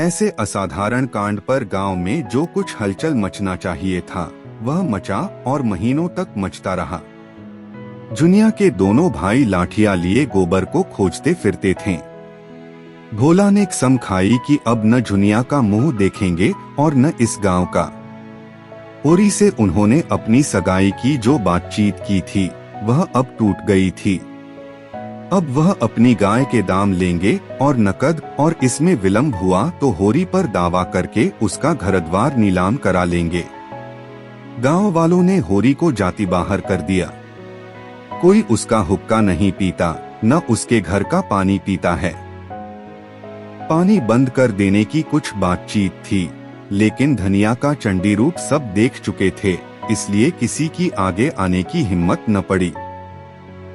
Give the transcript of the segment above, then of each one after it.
ऐसे असाधारण कांड पर गांव में जो कुछ हलचल मचना चाहिए था वह मचा और महीनों तक मचता रहा। जुनिया के दोनों भाई लाठियां लिए गोबर को खोजते फिरते थे। भोला ने कसम खाई कि अब न जुनिया का मुंह देखेंगे और न इस गांव का। होरी से उन्होंने अपनी सगाई की जो बातचीत की थी वह अब टूट गई थी। अब वह अपनी गाय के दाम लेंगे और नकद, और इसमें विलंब हुआ तो होरी पर दावा करके उसका घरद्वार नीलाम करा लेंगे। गांव वालों ने होरी को जाति बाहर कर दिया। कोई उसका हुक्का नहीं पीता, न उसके घर का पानी पीता है। पानी बंद कर देने की कुछ बातचीत थी, लेकिन धनिया का चंडी रूप सब देख चुके थे, इसलिए किसी की आगे आने की हिम्मत न पड़ी।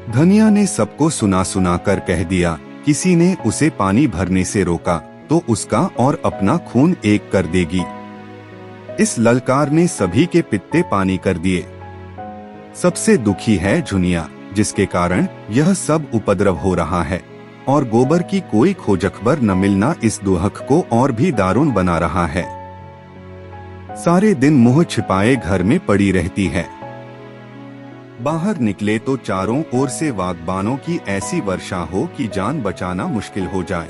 धनिया ने सबको सुना सुना कर कह दिया, किसी ने उसे पानी भरने से रोका तो उसका और अपना खून एक कर देगी। इस ललकार ने सभी के पित्ते पानी कर दिए। सबसे दुखी है जुनिया, जिसके कारण यह सब उपद्रव हो रहा है, और गोबर की कोई खोजखबर न मिलना इस दुहक को और भी दारुण बना रहा है। सारे दिन मुंह छिपाए घर में पड़ी रहती है। बाहर निकले तो चारों ओर से वागबानों की ऐसी वर्षा हो कि जान बचाना मुश्किल हो जाए।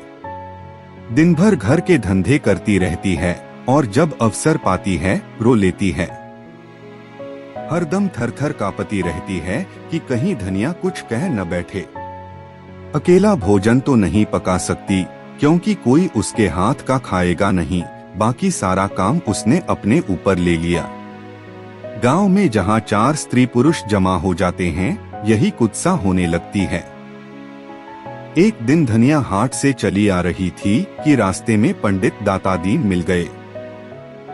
दिन भर घर के धंधे करती रहती है और जब अवसर पाती है रो लेती है। हरदम थरथर कांपती रहती है कि कहीं धनिया कुछ कह न बैठे। अकेला भोजन तो नहीं पका सकती, क्योंकि कोई उसके हाथ का खाएगा नहीं। बाकी सारा काम उसने अपने ऊपर ले लिया। गांव में जहां 4 स्त्री पुरुष जमा हो जाते हैं, यही कुत्सा होने लगती है। एक दिन धनिया हाट से चली आ रही थी कि रास्ते में पंडित दातादीन मिल गए।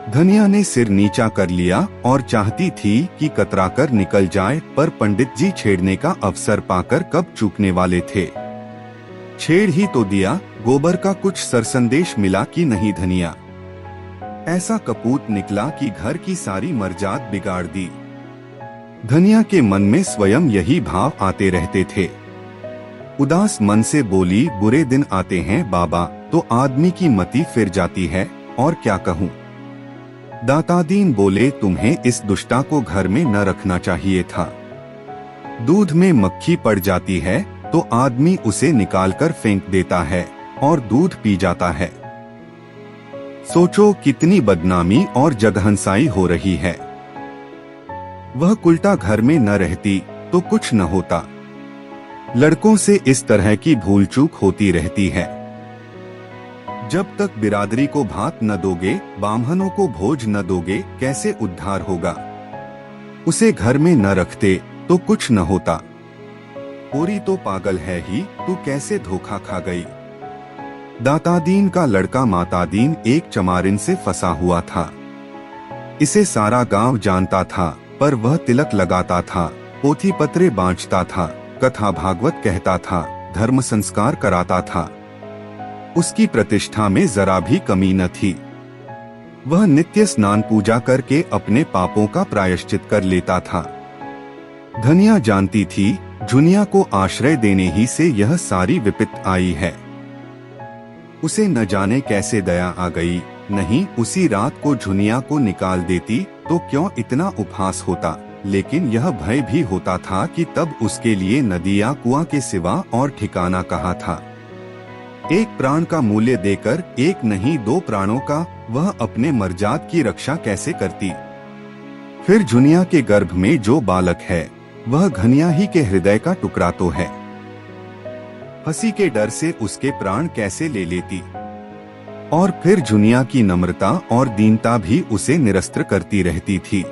धनिया ने सिर नीचा कर लिया और चाहती थी कि कतराकर निकल जाए, पर पंडित जी छेड़ने का अवसर पाकर कब चूकने वाले थे। छेड़ ही तो दिया, गोबर का कुछ सरसंदेश मिला कि नहीं धनिया। ऐसा कपूत निकला कि घर की सारी मर्जात बिगाड़ दी। धनिया के मन में स्वयं यही भाव आते रहते थे। उदास मन से बोली, बुरे दिन आते हैं बाबा तो आदमी की मति फिर जाती है, और क्या कहूँ। दातादीन बोले, तुम्हें इस दुष्टा को घर में न रखना चाहिए था। दूध में मक्खी पड़ जाती है तो आदमी उसे निकालकर फेंक देता है और दूध पी जाता है। सोचो कितनी बदनामी और जगहंसाई हो रही है। वह कुलटा घर में न रहती तो कुछ न होता। लड़कों से इस तरह की भूल चूक होती रहती है। जब तक बिरादरी को भात न दोगे, बाम्हनों को भोज न दोगे, कैसे उद्धार होगा। उसे घर में न रखते तो कुछ न होता। होरी तो पागल है ही, तू कैसे धोखा खा गई। दातादीन का लड़का मातादीन एक चमारिन से फंसा हुआ था। इसे सारा गांव जानता था, पर वह तिलक लगाता था, पोथी पत्रे बांटता था, कथा भागवत कहता था, धर्म संस्कार कराता था। उसकी प्रतिष्ठा में जरा भी कमी न थी। वह नित्य स्नान पूजा करके अपने पापों का प्रायश्चित कर लेता था। धनिया जानती थी जुनिया को आश्रय देने ही से यह सारी विपत्ति आई है। उसे न जाने कैसे दया आ गई। नहीं, उसी रात को जुनिया को निकाल देती तो क्यों इतना उपहास होता। लेकिन यह भय भी होता था कि तब उसके लिए नदी या कुआं के सिवा और ठिकाना कहाँ था। एक प्राण का मूल्य देकर एक नहीं 2 प्राणों का वह अपने मर्जात की रक्षा कैसे करती। फिर जुनिया के गर्भ में जो बालक है वह घनिया ही के हृदय का टुकड़ा तो है। हंसी के डर से उसके प्राण कैसे ले लेती। और फिर जुनिया की नम्रता और दीनता भी उसे निरस्त्र करती रहती थी।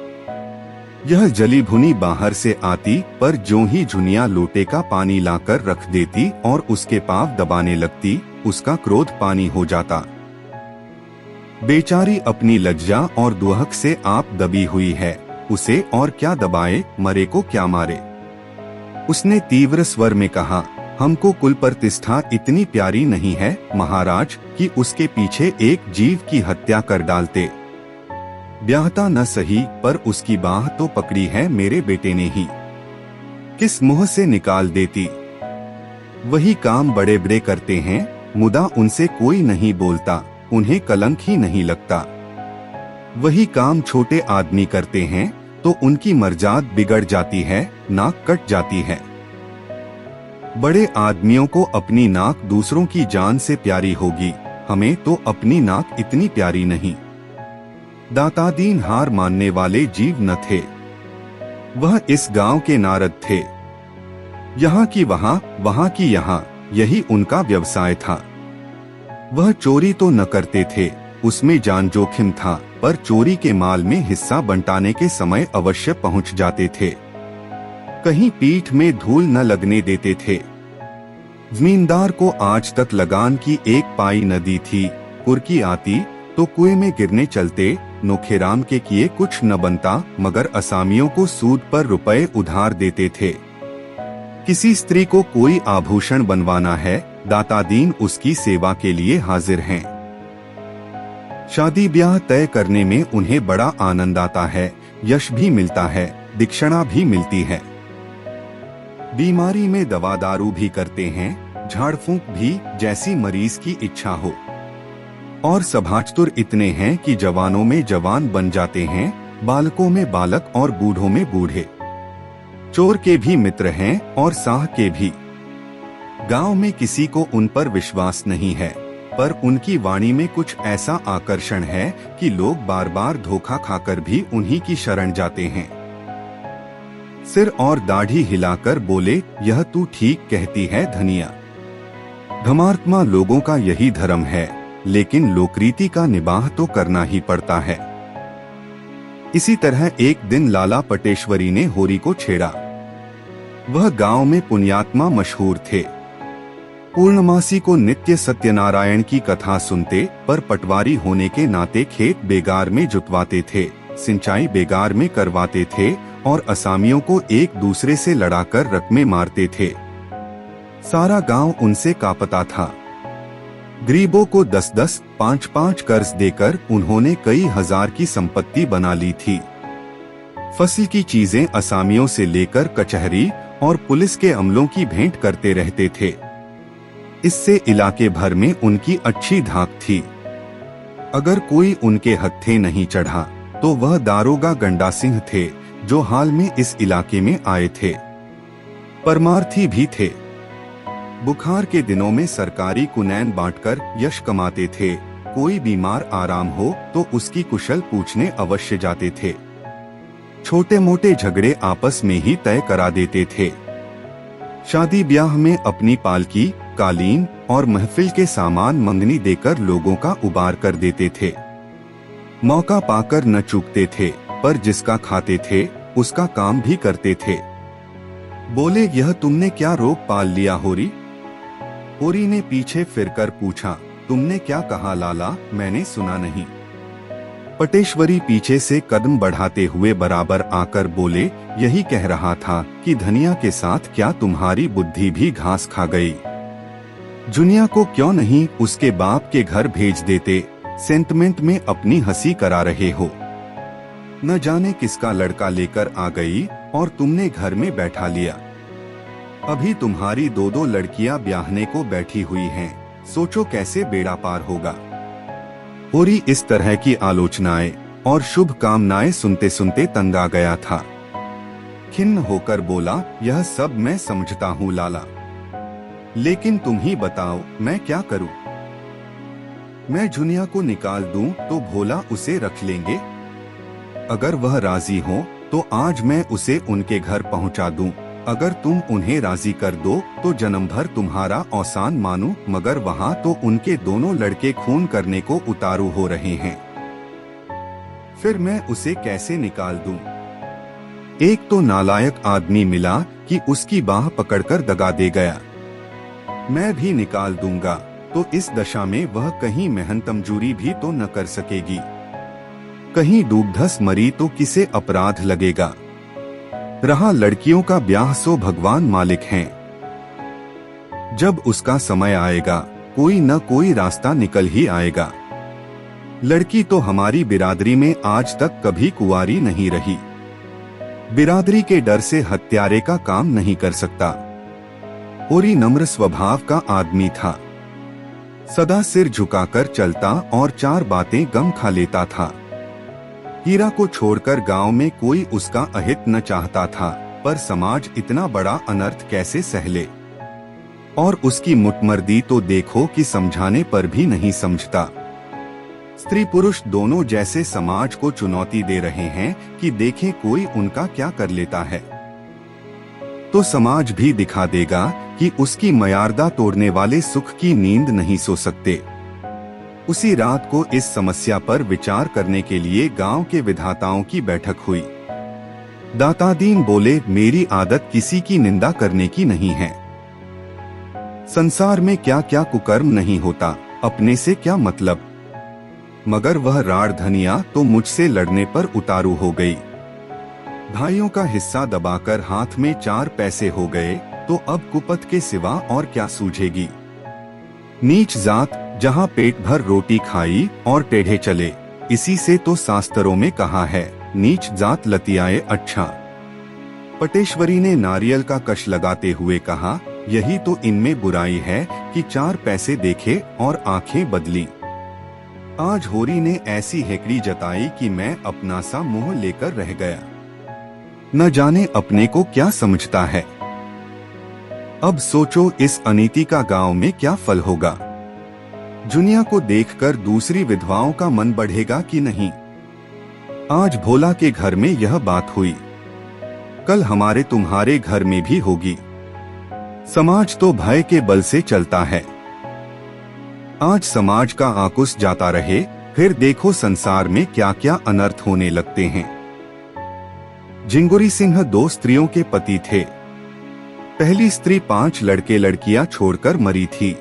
यह जली भुनी बाहर से आती, पर जो ही जुनिया लोटे का पानी लाकर रख देती और उसके पांव दबाने लगती, उसका क्रोध पानी हो जाता। बेचारी अपनी लज्जा और दुहक से आप दबी हुई है, उसे और क्या दबाए, मरे को क्या मारे। उसने तीव्र स्वर में कहा, हमको कुल प्रतिष्ठा इतनी प्यारी नहीं है महाराज कि उसके पीछे एक जीव की हत्या कर डालते। ब्याहता न सही, पर उसकी बाह तो पकड़ी है मेरे बेटे ने ही। किस मुंह से निकाल देती। वही काम बड़े बड़े करते हैं, मुदा उनसे कोई नहीं बोलता। उन्हें कलंक ही नहीं लगता। वही काम छोटे आदमी करते हैं तो उनकी मर्जाद बिगड़ जाती है, नाक कट जाती है। बड़े आदमियों को अपनी नाक दूसरों की जान से प्यारी होगी, हमें तो अपनी नाक इतनी प्यारी नहीं। दातादीन हार मानने वाले जीव न थे। वह इस गांव के नारद थे। यहाँ की वहाँ, वहाँ की यहाँ, यही उनका व्यवसाय था। वह चोरी तो न करते थे, उसमें जान जोखिम था, पर चोरी के माल में हिस्सा बंटाने के समय अवश्य पहुंच जाते थे। कहीं पीठ में धूल न लगने देते थे। जमींदार को आज तक लगान की एक पाई न दी थी। कुर्की आती तो कुएं में गिरने चलते। नोखेराम के किए कुछ न बनता, मगर असामियों को सूद पर रुपए उधार देते थे। किसी स्त्री को कोई आभूषण बनवाना है, दातादीन उसकी सेवा के लिए हाजिर हैं। शादी ब्याह तय करने में उन्हें बड़ा आनंद आता है, यश भी मिलता है, दीक्षिणा भी मिलती है। बीमारी में दवा दारू भी करते हैं, झाड़ फूंक भी, जैसी मरीज की इच्छा हो। और सभाचतुर इतने हैं कि जवानों में जवान बन जाते हैं, बालकों में बालक और बूढ़ों में बूढ़े। चोर के भी मित्र हैं और साह के भी। गांव में किसी को उन पर विश्वास नहीं है, पर उनकी वाणी में कुछ ऐसा आकर्षण है कि लोग बार बार धोखा खाकर भी उन्हीं की शरण जाते हैं। सिर और दाढ़ी हिलाकर बोले, यह तू ठीक कहती है धनिया। धर्मात्मा लोगों का यही धर्म है, लेकिन लोकरीति का निबाह तो करना ही पड़ता है। इसी तरह एक दिन लाला पटेश्वरी ने होरी को छेड़ा। वह गांव में पुण्यात्मा मशहूर थे। पूर्णमासी को नित्य सत्यनारायण की कथा सुनते, पर पटवारी होने के नाते खेत बेगार में जुतवाते थे, सिंचाई बेगार में करवाते थे और असामियों को एक दूसरे से लड़ाकर रकमें मारते थे। सारा गांव उनसे कांपता था। गरीबों को 10-10, 5-5 कर्ज देकर उन्होंने कई हजार की संपत्ति बना ली थी। फसल की चीजें असामियों से लेकर कचहरी और पुलिस के अमलों की भेंट करते रहते थे। इससे इलाके भर में उनकी अच्छी धाक थी। अगर कोई उनके हत्थे नहीं चढ़ा तो वह दारोगा गंडा सिंह थे, जो हाल में इस इलाके में आए थे। परमार्थी भी थे। बुखार के दिनों में सरकारी कुनैन बांटकर यश कमाते थे। कोई बीमार आराम हो तो उसकी कुशल पूछने अवश्य जाते थे। छोटे मोटे झगड़े आपस में ही तय करा देते थे। शादी ब्याह में अपनी पालकी, कालीन और महफिल के सामान मंगनी देकर लोगों का उबार कर देते थे। मौका पाकर न चूकते थे, पर जिसका खाते थे उसका काम भी करते थे। बोले, यह तुमने क्या रोग पाल लिया होरी? होरी ने पीछे फिरकर पूछा, तुमने क्या कहा लाला, मैंने सुना नहीं। पटेश्वरी पीछे से कदम बढ़ाते हुए बराबर आकर बोले, यही कह रहा था कि धनिया के साथ क्या तुम्हारी बुद्धि भी घास खा गई? जुनिया को क्यों नहीं उसके बाप के घर भेज देते? सेंटमेंट में अपनी हंसी करा रहे हो। न जाने किसका लड़का लेकर आ गई और तुमने घर में बैठा लिया। अभी तुम्हारी 2-2 लड़कियां ब्याहने को बैठी हुई हैं, सोचो कैसे बेड़ा पार होगा। होरी इस तरह की आलोचनाएं और शुभ कामनाएं सुनते सुनते तंग आ गया था। खिन्न होकर बोला, यह सब मैं समझता हूँ लाला, लेकिन तुम ही बताओ मैं क्या करूं? मैं जुनिया को निकाल दूं तो भोला उसे रख लेंगे। अगर वह राजी हो तो आज मैं उसे उनके घर पहुंचा दूं। अगर तुम उन्हें राजी कर दो तो जन्म भर तुम्हारा औसान मानूं, मगर वहां तो उनके दोनों लड़के खून करने को उतारू हो रहे हैं। फिर मैं उसे कैसे निकाल दूं? एक तो नालायक आदमी मिला कि उसकी बाह पकड़कर दगा दे गया। मैं भी निकाल दूंगा तो इस दशा में वह कहीं मेहनतमजूरी भी तो न कर सकेगी। कहीं डूबधस मरी तो किसे अपराध लगेगा। रहा लड़कियों का ब्याह, सो भगवान मालिक हैं। जब उसका समय आएगा कोई न कोई रास्ता निकल ही आएगा। लड़की तो हमारी बिरादरी में आज तक कभी कुंवारी नहीं रही। बिरादरी के डर से हत्यारे का काम नहीं कर सकता। होरी नम्र स्वभाव का आदमी था। सदा सिर झुकाकर चलता और चार बातें गम खा लेता था। हीरा को छोड़कर गांव में कोई उसका अहित न चाहता था, पर समाज इतना बड़ा अनर्थ कैसे सह ले। और उसकी मुटमर्दी तो देखो कि समझाने पर भी नहीं समझता। स्त्री पुरुष दोनों जैसे समाज को चुनौती दे रहे हैं कि देखें कोई उनका क्या कर लेता है, तो समाज भी दिखा देगा कि उसकी मर्यादा तोड़ने वाले सुख की नींद नहीं सो सकते। उसी रात को इस समस्या पर विचार करने के लिए गांव के विधाताओं की बैठक हुई। दातादीन बोले, मेरी आदत किसी की निंदा करने की नहीं है। संसार में क्या क्या कुकर्म नहीं होता, अपने से क्या मतलब। मगर वह राड़ धनिया तो मुझसे लड़ने पर उतारू हो गई। भाइयों का हिस्सा दबाकर हाथ में 4 पैसे हो गए तो अब कुपथ के सिवा और क्या सूझेगी। नीच जात जहां पेट भर रोटी खाई और टेढ़े चले, इसी से तो शास्त्रों में कहा है, नीच जात लतियाए अच्छा। पटेश्वरी ने नारियल का कश लगाते हुए कहा, यही तो इनमें बुराई है कि 4 पैसे देखे और आंखें बदली। आज होरी ने ऐसी हेकड़ी जताई कि मैं अपना सा मुंह लेकर रह गया। न जाने अपने को क्या समझता है। अब सोचो इस अनीति का गांव में क्या फल होगा। जुनिया को देखकर दूसरी विधवाओं का मन बढ़ेगा कि नहीं। आज भोला के घर में यह बात हुई, कल हमारे तुम्हारे घर में भी होगी। समाज तो भय के बल से चलता है। आज समाज का आकुश जाता रहे, फिर देखो संसार में क्या क्या अनर्थ होने लगते हैं। झिंगुरी सिंह 2 स्त्रियों के पति थे। पहली स्त्री 5 लड़के लड़कियां छोड़कर मरी थी।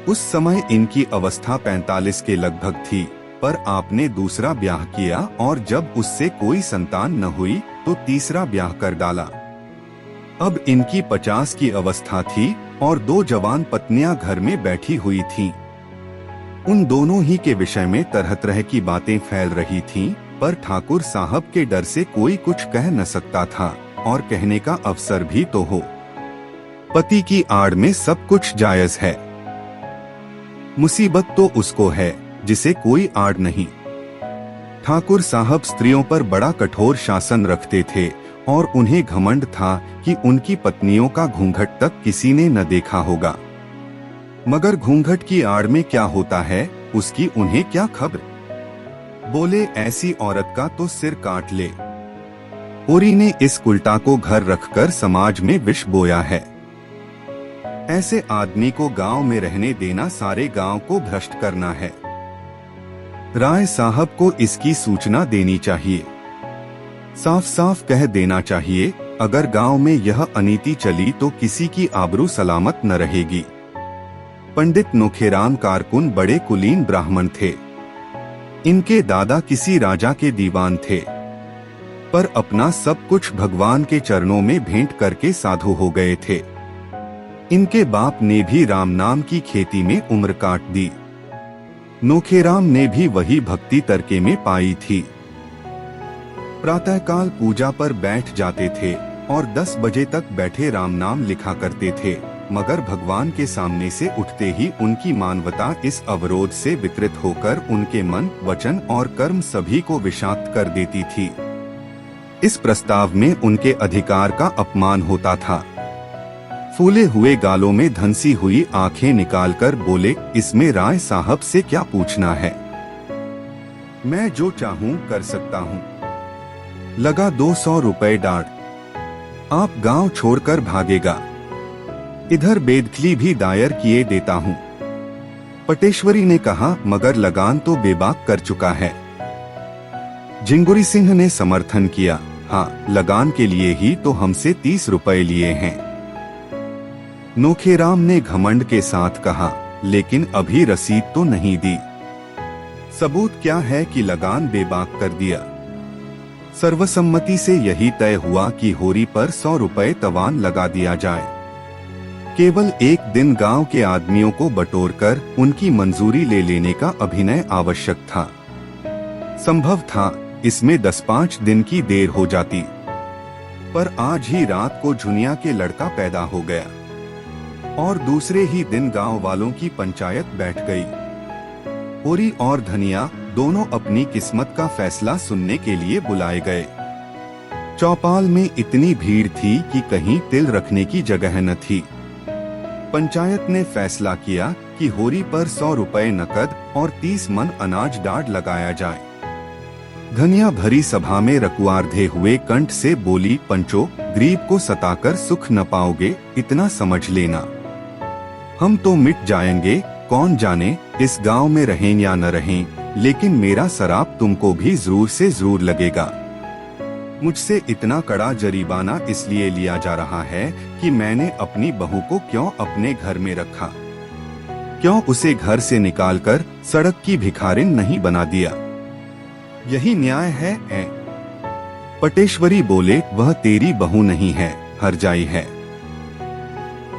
उस समय इनकी अवस्था 45 के लगभग थी, पर आपने दूसरा ब्याह किया और जब उससे कोई संतान न हुई तो तीसरा ब्याह कर डाला। अब इनकी 50 की अवस्था थी और 2 जवान पत्नियां घर में बैठी हुई थीं। उन दोनों ही के विषय में तरह तरह की बातें फैल रही थीं, पर ठाकुर साहब के डर से कोई कुछ कह न सकता था और कहने का अवसर भी तो हो। पति की आड़ में सब कुछ जायज है। मुसीबत तो उसको है जिसे कोई आड़ नहीं। ठाकुर साहब स्त्रियों पर बड़ा कठोर शासन रखते थे और उन्हें घमंड था कि उनकी पत्नियों का घूंघट तक किसी ने न देखा होगा। मगर घूंघट की आड़ में क्या होता है उसकी उन्हें क्या खबर। बोले, ऐसी औरत का तो सिर काट ले। होरी ने इस उल्टा को घर रखकर समाज में विष बोया है। ऐसे आदमी को गांव में रहने देना सारे गांव को भ्रष्ट करना है। राय साहब को इसकी सूचना देनी चाहिए। साफ साफ कह देना चाहिए, अगर गांव में यह अनीति चली तो किसी की आबरू सलामत न रहेगी। पंडित नोखेराम कारकुन बड़े कुलीन ब्राह्मण थे। इनके दादा किसी राजा के दीवान थे, पर अपना सब कुछ भगवान के चरणों में भेंट करके साधु हो गए थे। इनके बाप ने भी राम नाम की खेती में उम्र काट दी। नोखेराम ने भी वही भक्ति तरके में पाई थी। प्रातःकाल पूजा पर बैठ जाते थे और 10 बजे तक बैठे राम नाम लिखा करते थे, मगर भगवान के सामने से उठते ही उनकी मानवता इस अवरोध से विकृत होकर उनके मन, वचन और कर्म सभी को विषाक्त कर देती थी। इस प्रस्ताव में उनके अधिकार का अपमान होता था। फूले हुए गालों में धंसी हुई आंखें निकालकर बोले, इसमें राय साहब से क्या पूछना है, मैं जो चाहूं कर सकता हूं। लगा 200 रुपए डांट। आप गांव छोड़कर भागेगा। इधर बेदखली भी दायर किए देता हूं। पटेश्वरी ने कहा, मगर लगान तो बेबाक कर चुका है। झिंगुरी सिंह ने समर्थन किया, हाँ, लगान के लिए ही तो हमसे 30 रुपए लिए हैं। नोखेराम ने घमंड के साथ कहा, लेकिन अभी रसीद तो नहीं दी। सबूत क्या है कि लगान बेबाक कर दिया। सर्वसम्मति से यही तय हुआ कि होरी पर 100 रुपए तवान लगा दिया जाए। केवल एक दिन गांव के आदमियों को बटोरकर उनकी मंजूरी ले लेने का अभिनय आवश्यक था। संभव था इसमें 10-5 दिन की देर हो जाती, पर आज ही रात को झुनिया के लड़का पैदा हो गया। और दूसरे ही दिन गांव वालों की पंचायत बैठ गई। होरी और धनिया दोनों अपनी किस्मत का फैसला सुनने के लिए बुलाए गए। चौपाल में इतनी भीड़ थी कि कहीं तिल रखने की जगह न थी। पंचायत ने फैसला किया कि होरी पर 100 रुपए नकद और 30 मन अनाज डाढ़ लगाया जाए। धनिया भरी सभा में रकुआर्धे हुए कंठ से बोली, पंचो, गरीब को सताकर सुख न पाओगे, इतना समझ लेना। हम तो मिट जाएंगे, कौन जाने इस गांव में रहें या न रहें, लेकिन मेरा शराप तुमको भी जरूर से जरूर लगेगा। मुझसे इतना कड़ा जरीमाना इसलिए लिया जा रहा है कि मैंने अपनी बहू को क्यों अपने घर में रखा, क्यों उसे घर से निकालकर सड़क की भिखारिन नहीं बना दिया। यही न्याय है। पटेश्वरी बोले, वह तेरी बहू नहीं है, हरजाई है।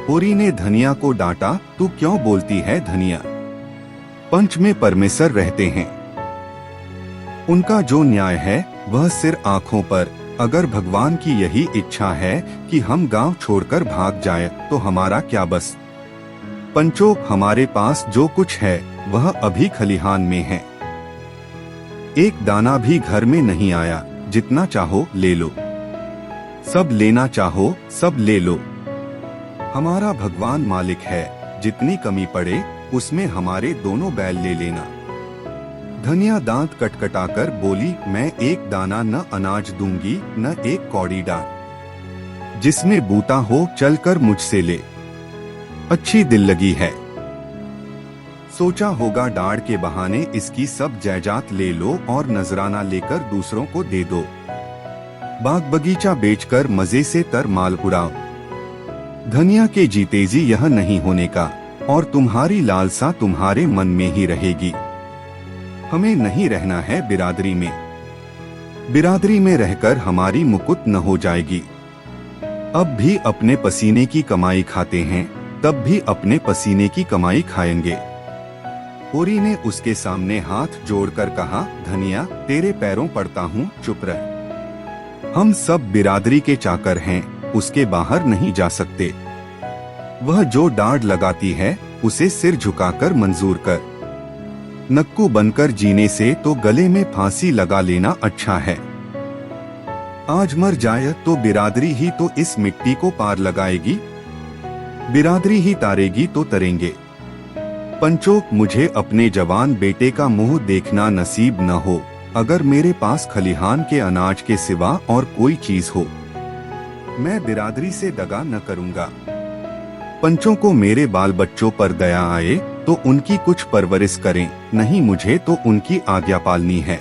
होरी ने धनिया को डांटा, तू क्यों बोलती है धनिया, पंच में परमेश्वर रहते हैं, उनका जो न्याय है वह सिर आंखों पर। अगर भगवान की यही इच्छा है कि हम गांव छोड़कर भाग जाए तो हमारा क्या बस। पंचो, हमारे पास जो कुछ है वह अभी खलिहान में है, एक दाना भी घर में नहीं आया। जितना चाहो ले लो, सब लेना चाहो सब ले लो। हमारा भगवान मालिक है, जितनी कमी पड़े उसमें हमारे दोनों बैल ले लेना। धनिया दांत कटकटाकर बोली, मैं एक दाना न अनाज दूंगी न एक कौड़ी डाल, जिसमें बूता हो चलकर मुझसे ले। अच्छी दिल लगी है, सोचा होगा डाढ़ के बहाने इसकी सब जायदाद ले लो और नजराना लेकर दूसरों को दे दो। बाग बगीचा बेचकर मजे से तर माल उड़ाओ। धनिया के जीतेजी यह नहीं होने का, और तुम्हारी लालसा तुम्हारे मन में ही रहेगी। हमें नहीं रहना है बिरादरी में, बिरादरी में रहकर हमारी मुकुट न हो जाएगी। अब भी अपने पसीने की कमाई खाते हैं, तब भी अपने पसीने की कमाई खाएंगे। होरी ने उसके सामने हाथ जोड़कर कहा, धनिया, तेरे पैरों पड़ता हूँ, चुप रह। हम सब बिरादरी के चाकर हैं, उसके बाहर नहीं जा सकते। वह जो डाढ़ लगाती है उसे सिर झुकाकर मंजूर कर। नक्कू बनकर जीने से तो गले में फांसी लगा लेना अच्छा है। आज मर जाए तो बिरादरी ही तो इस मिट्टी को पार लगाएगी, बिरादरी ही तारेगी तो तरेंगे। पंचो, मुझे अपने जवान बेटे का मुंह देखना नसीब न हो, अगर मेरे पास खलिहान के अनाज के सिवा और कोई चीज हो। मैं बिरादरी से दगा न करूंगा। पंचों को मेरे बाल बच्चों पर दया आए तो उनकी कुछ परवरिश करें, नहीं मुझे तो उनकी आज्ञा पालनी है।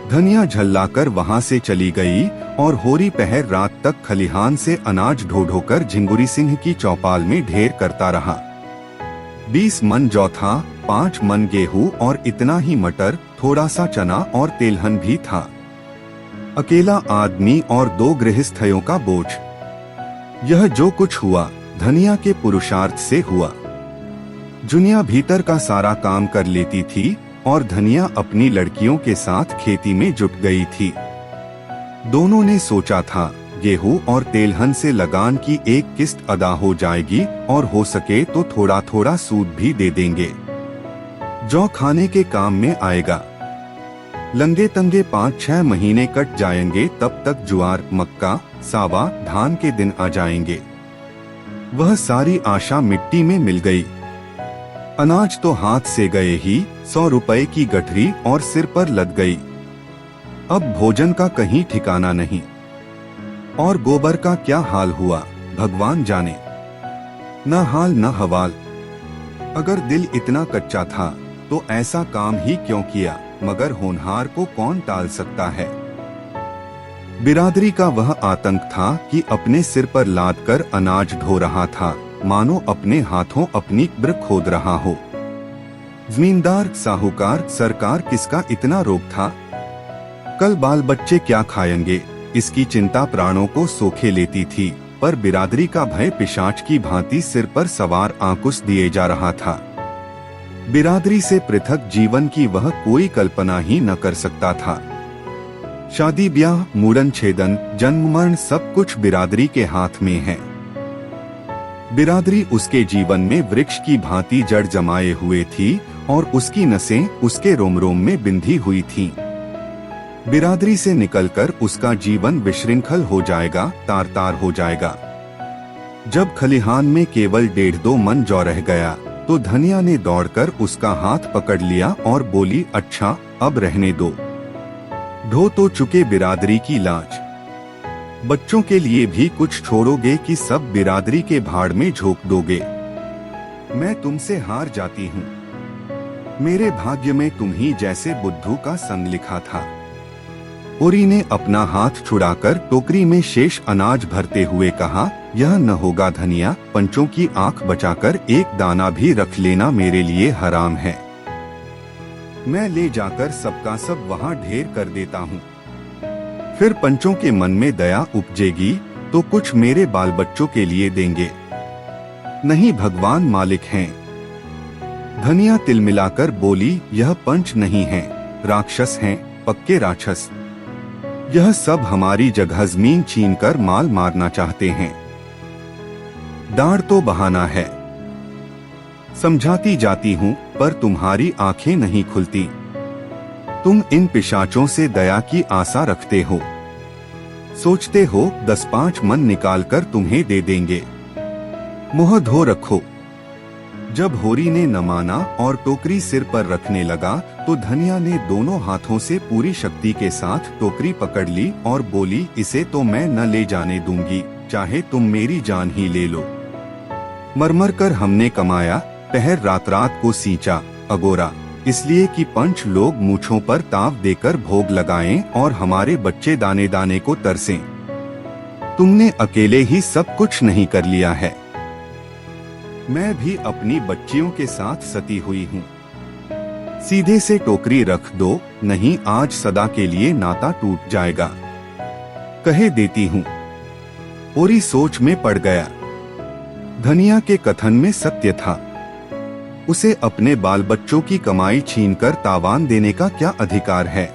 धनिया झल्लाकर वहां से चली गई और होरी पहर रात तक खलिहान से अनाज ढो ढोकर झिंगुरी सिंह की चौपाल में ढेर करता रहा। 20 मन जौ था, 5 मन गेहूं और इतना ही मटर, थोड़ा सा चना और तेलहन भी था। अकेला आदमी और 2 गृहस्थयों का बोझ। यह जो कुछ हुआ धनिया के पुरुषार्थ से हुआ। जुनिया भीतर का सारा काम कर लेती थी और धनिया अपनी लड़कियों के साथ खेती में जुट गई थी। दोनों ने सोचा था गेहूं और तेलहन से लगान की एक किस्त अदा हो जाएगी और हो सके तो थोड़ा थोड़ा सूद भी दे देंगे, जौ खाने के काम में आएगा। लंगे तंगे 5-6 महीने कट जाएंगे, तब तक ज्वार, मक्का, सावा, धान के दिन आ जाएंगे। वह सारी आशा मिट्टी में मिल गई। अनाज तो हाथ से गए ही, 100 रुपए की गठरी और सिर पर लद गई। अब भोजन का कहीं ठिकाना नहीं। और गोबर का क्या हाल हुआ भगवान जाने, न हाल न हवाल। अगर दिल इतना कच्चा था तो ऐसा काम ही क्यों किया, मगर होनहार को कौन टाल सकता है। बिरादरी का वह आतंक था कि अपने सिर पर लाद कर अनाज ढो रहा था, मानो अपने हाथों अपनी कब्र खोद रहा हो। जमींदार, साहूकार, सरकार, किसका इतना रोग था। कल बाल बच्चे क्या खाएंगे, इसकी चिंता प्राणों को सोखे लेती थी, पर बिरादरी का भय पिशाच की भांति सिर पर सवार आंकुश दिए जा रहा था। बिरादरी से पृथक जीवन की वह कोई कल्पना ही न कर सकता था। शादी ब्याह, मुड़न छेदन, जन्म मरण सब कुछ बिरादरी के हाथ में है। बिरादरी उसके जीवन में वृक्ष की भांति जड़ जमाए हुए थी और उसकी नसें उसके रोम रोम में बिंधी हुई थीं। बिरादरी से निकलकर उसका जीवन विशृंखल हो जाएगा, तार तार हो जाएगा। जब खलिहान में केवल 1.5-2 मन जौ रह गया तो धनिया ने दौड़कर उसका हाथ पकड़ लिया और बोली, अच्छा अब रहने दो, ढो तो चुके बिरादरी की लाज। बच्चों के लिए भी कुछ छोड़ोगे कि सब बिरादरी के भाड़ में झोंक दोगे? मैं तुमसे हार जाती हूँ। मेरे भाग्य में तुम ही जैसे बुद्धू का संग लिखा था। ओरी ने अपना हाथ छुड़ाकर टोकरी में शेष अनाज भरते हुए कहा, यह न होगा धनिया, पंचों की आंख बचाकर एक दाना भी रख लेना मेरे लिए हराम है। मैं ले जाकर सबका सब वहाँ ढेर कर देता हूँ। फिर पंचों के मन में दया उपजेगी तो कुछ मेरे बाल बच्चों के लिए देंगे। नहीं, भगवान मालिक हैं। धनिया तिलमिलाकर बोली, यह पंच नहीं है, राक्षस हैं, पक्के राक्षस। यह सब हमारी जगह जमीन छीनकर माल मारना चाहते हैं। डांड तो बहाना है, समझाती जाती हूँ पर तुम्हारी आंखें नहीं खुलती। तुम इन पिशाचों से दया की आशा रखते हो, सोचते हो 10-5 मन निकालकर तुम्हें दे देंगे। मुंह धो रखो। जब होरी ने न माना और टोकरी सिर पर रखने लगा तो धनिया ने दोनों हाथों से पूरी शक्ति के साथ टोकरी पकड़ ली और बोली, इसे तो मैं न ले जाने दूंगी, चाहे तुम मेरी जान ही ले लो। मरमर कर हमने कमाया, पहर रात रात को सींचा, अगोरा, इसलिए कि पंच लोग मूछों पर ताव देकर भोग लगाएं और हमारे बच्चे दाने दाने को तरसें। तुमने अकेले ही सब कुछ नहीं कर लिया है। मैं भी अपनी बच्चियों के साथ सती हुई हूँ। सीधे से टोकरी रख दो, नहीं आज सदा के लिए नाता टूट जाएगा। कहे देती हूँ। ओरी सोच में पड़ गया। धनिया के कथन में सत्य था। उसे अपने बाल बच्चों की कमाई छीनकर तावान देने का क्या अधिकार है?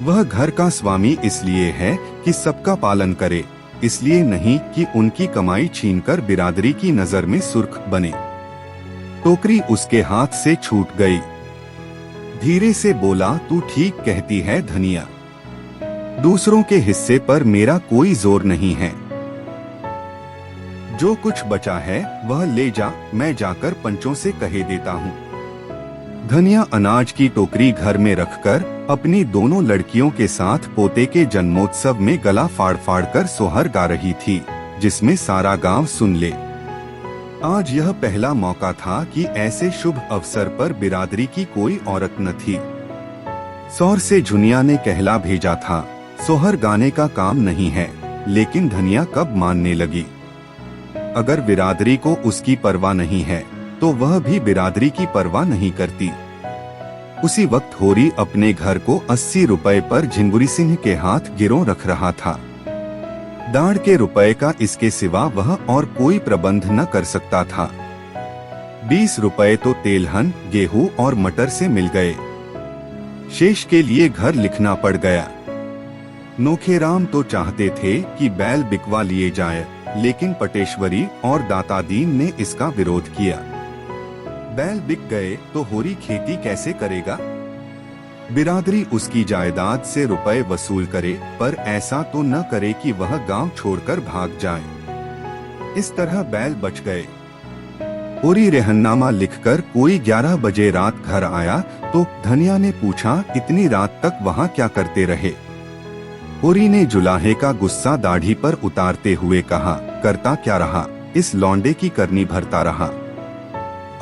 वह घर का स्वामी इसलिए है कि सबका पालन करे, इसलिए नहीं कि उनकी कमाई छीनकर बिरादरी की नजर में सुर्ख बने। टोकरी उसके हाथ से छूट गई। धीरे से बोला, तू ठीक कहती है धनिया, दूसरों के हिस्से पर मेरा कोई जोर नहीं है। जो कुछ बचा है वह ले जा, मैं जाकर पंचों से कहे देता हूँ। धनिया अनाज की टोकरी घर में रखकर अपनी दोनों लड़कियों के साथ पोते के जन्मोत्सव में गला फाड़ फाड़ कर सोहर गा रही थी, जिसमें सारा गांव सुन ले। आज यह पहला मौका था कि ऐसे शुभ अवसर पर बिरादरी की कोई औरत न थी। सौर से झुनिया ने कहला भेजा था, सोहर गाने का काम नहीं है, लेकिन धनिया कब मानने लगी। अगर बिरादरी को उसकी परवाह नहीं है तो वह भी बिरादरी की परवाह नहीं करती। उसी वक्त होरी अपने घर को 80 रुपए पर झिंगुरी सिंह के हाथ गिरों रख रहा था। दाढ़ के रुपए का इसके सिवा वह और कोई प्रबंध न कर सकता था। 20 रुपए तो तेलहन, गेहूं और मटर से मिल गए। शेष के लिए घर लिखना पड़ गया। नोखेराम तो चाहते थे कि बैल बिकवा लिए जाए, लेकिन पटेश्वरी और दातादीन ने इसका विरोध किया। बैल बिक गए तो होरी खेती कैसे करेगा? बिरादरी उसकी जायदाद से रुपए वसूल करे, पर ऐसा तो न करे कि वह गांव छोड़कर भाग जाए। इस तरह बैल बच गए। होरी रेहननामा लिखकर कोई 11 बजे रात घर आया तो धनिया ने पूछा, इतनी रात तक वहाँ क्या करते रहे? होरी ने जुलाहे का गुस्सा दाढ़ी पर उतारते हुए कहा, करता क्या रहा, इस लौंडे की करनी भरता रहा।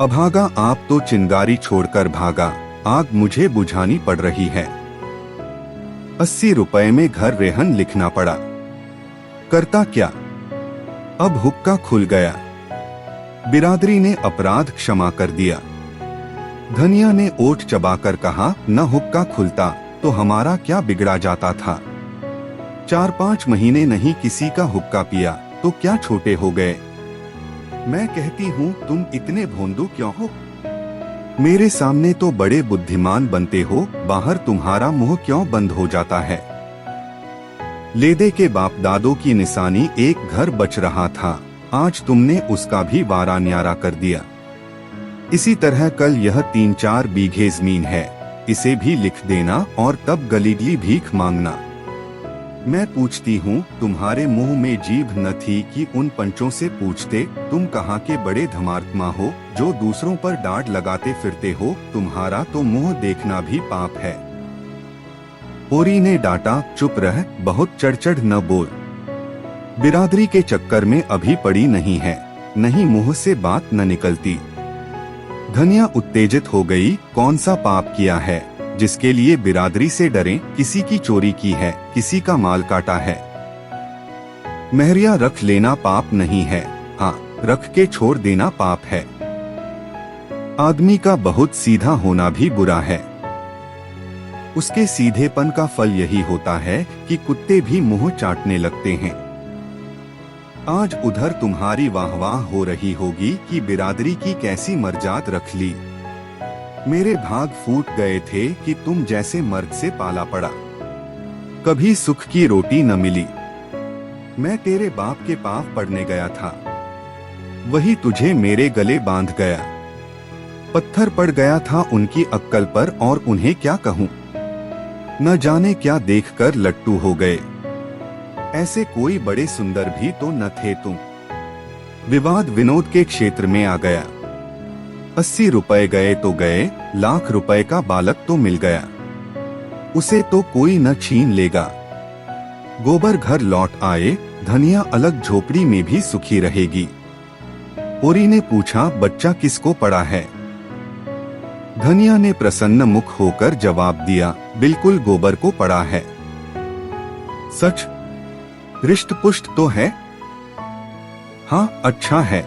अभागा आप तो चिंगारी छोड़कर भागा, आग मुझे बुझानी पड़ रही है। 80 रुपए में घर रेहन लिखना पड़ा। करता क्या? अब हुक्का खुल गया। बिरादरी ने अपराध क्षमा कर दिया। धनिया ने ओठ चबाकर कहा, न हुक्का खुलता तो हमारा क्या बिगड़ा जाता था। 4-5 महीने नहीं किसी का हुक्का पिया तो क्या छोटे हो गए। मैं कहती हूँ तुम इतने भोंदू क्यों हो? मेरे सामने तो बड़े बुद्धिमान बनते हो, बाहर तुम्हारा मुंह क्यों बंद हो जाता है? लेदे के बाप दादों की निशानी एक घर बच रहा था, आज तुमने उसका भी वारा न्यारा कर दिया। इसी तरह कल यह 3-4 बीघे जमीन है, इसे भी लिख देना और तब गलीगली भीख मांगना। मैं पूछती हूँ, तुम्हारे मुंह में जीभ न थी कि उन पंचों से पूछते, तुम कहाँ के बड़े धर्मात्मा हो जो दूसरों पर डांट लगाते फिरते हो, तुम्हारा तो मुंह देखना भी पाप है। ओरी ने डांटा, चुप रह, बहुत चढ़ न बोल। बिरादरी के चक्कर में अभी पड़ी नहीं है, नहीं मुंह से बात न निकलती। धनिया उत्तेजित हो गई, कौन सा पाप किया है जिसके लिए बिरादरी से डरें? किसी की चोरी की है, किसी का माल काटा है। मेहरिया रख लेना पाप नहीं है, हाँ रख के छोड़ देना पाप है। आदमी का बहुत सीधा होना भी बुरा है। उसके सीधेपन का फल यही होता है कि कुत्ते भी मुंह चाटने लगते हैं। आज उधर तुम्हारी वाहवाह हो रही होगी कि बिरादरी की कैसी मर्जात रख ली। मेरे भाग फूट गए थे कि तुम जैसे मर्द से पाला पड़ा। कभी सुख की रोटी न मिली। मैं तेरे बाप के पाव पड़ने गया था, वही तुझे मेरे गले बांध गया। पत्थर पड़ गया था उनकी अक्कल पर, और उन्हें क्या कहूँ, न जाने क्या देखकर लट्टू हो गए। ऐसे कोई बड़े सुंदर भी तो न थे तुम। विवाद विनोद के क्षेत्र में आ गया। 80 रुपए गए तो गए, लाख रुपए का बालक तो मिल गया, उसे तो कोई न छीन लेगा। गोबर घर लौट आए, धनिया अलग झोपड़ी में भी सुखी रहेगी। ओरी ने पूछा, बच्चा किसको पड़ा है? धनिया ने प्रसन्न मुख होकर जवाब दिया, बिल्कुल गोबर को पड़ा है। सच? रिष्ट पुष्ट तो है? हाँ अच्छा है।